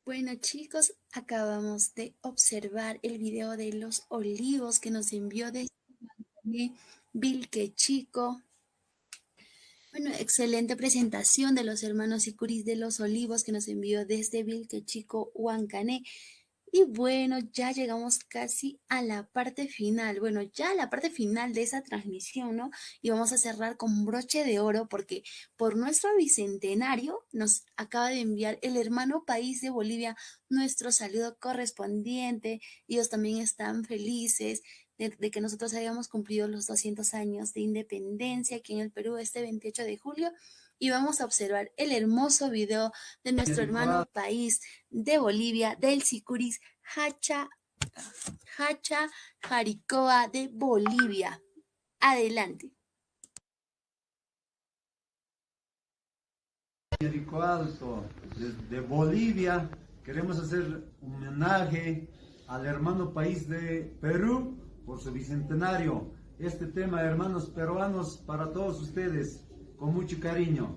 Bueno chicos, acabamos de observar el video de los olivos que nos envió desde Vilque Chico. Bueno, excelente presentación de los hermanos Sicuris de los Olivos que nos envió desde Vilque Chico, Huancané. Y bueno, ya llegamos casi a la parte final. Bueno, ya a la parte final de esa transmisión, ¿no? Y vamos a cerrar con broche de oro porque por nuestro bicentenario nos acaba de enviar el hermano país de Bolivia nuestro saludo correspondiente. Ellos también están felices de que nosotros hayamos cumplido los 200 años de independencia aquí en el Perú este 28 de julio. Y vamos a observar el hermoso video de nuestro hermano país de Bolivia, del Sicuris Hacha Jaricoa de Bolivia. Adelante. Jerico Alto, desde Bolivia, queremos hacer un homenaje al hermano país de Perú por su bicentenario. Este tema, hermanos peruanos, para todos ustedes, con mucho cariño.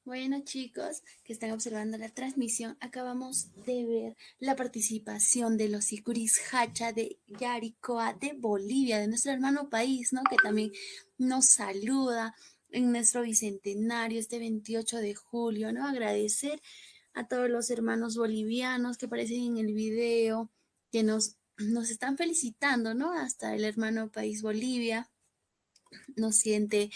Bueno, chicos que están observando la transmisión, acabamos de ver la participación de los Sicuris Hacha de Yaricoa de Bolivia, de nuestro hermano país, ¿no? Que también nos saluda en nuestro bicentenario este 28 de julio, ¿no? Agradecer a todos los hermanos bolivianos que aparecen en el video, que nos están felicitando, ¿no? Hasta el hermano país Bolivia nos siente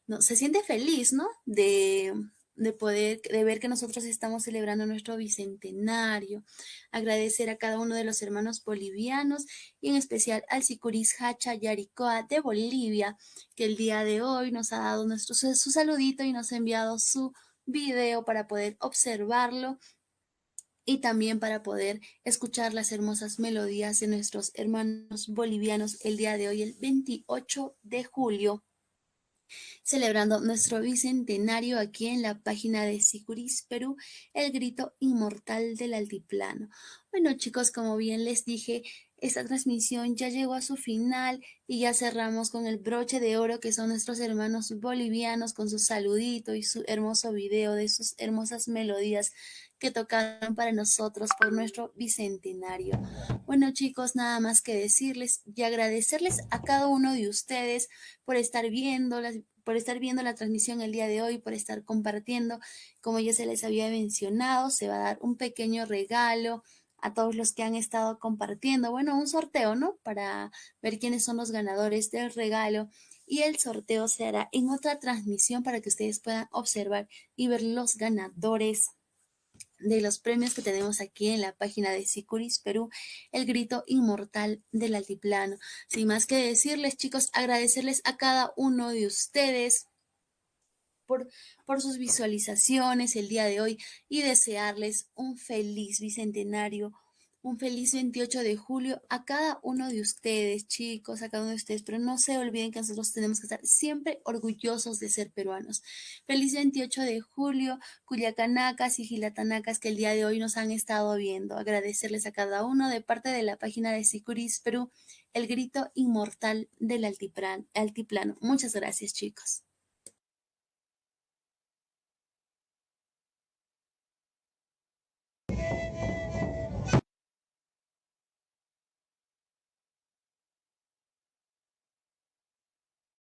no, se siente feliz, ¿no? De ver que nosotros estamos celebrando nuestro bicentenario, agradecer a cada uno de los hermanos bolivianos y en especial al Sicuris Hacha Yaricoa de Bolivia, que el día de hoy nos ha dado su saludito y nos ha enviado su video para poder observarlo y también para poder escuchar las hermosas melodías de nuestros hermanos bolivianos el día de hoy, el 28 de julio, celebrando nuestro bicentenario aquí en la página de Sicuris Perú, el grito inmortal del altiplano. Bueno, chicos, como bien les dije, esta transmisión ya llegó a su final y ya cerramos con el broche de oro que son nuestros hermanos bolivianos con su saludito y su hermoso video de sus hermosas melodías que tocaron para nosotros por nuestro bicentenario. Bueno, chicos, nada más que decirles y agradecerles a cada uno de ustedes por estar viendo la transmisión el día de hoy, por estar compartiendo. Como ya se les había mencionado, se va a dar un pequeño regalo a todos los que han estado compartiendo. Bueno, un sorteo, ¿no? Para ver quiénes son los ganadores del regalo. Y el sorteo se hará en otra transmisión para que ustedes puedan observar y ver los ganadores de los premios que tenemos aquí en la página de Sicuris Perú, el grito inmortal del altiplano. Sin más que decirles, chicos, agradecerles a cada uno de ustedes por, por sus visualizaciones el día de hoy y desearles un feliz bicentenario, un feliz 28 de julio a cada uno de ustedes, chicos, a cada uno de ustedes, pero no se olviden que nosotros tenemos que estar siempre orgullosos de ser peruanos. Feliz 28 de julio, Culiacanacas y Gilatanacas que el día de hoy nos han estado viendo. Agradecerles a cada uno de parte de la página de Sicuris Perú, el grito inmortal del altiplano. Muchas gracias, chicos.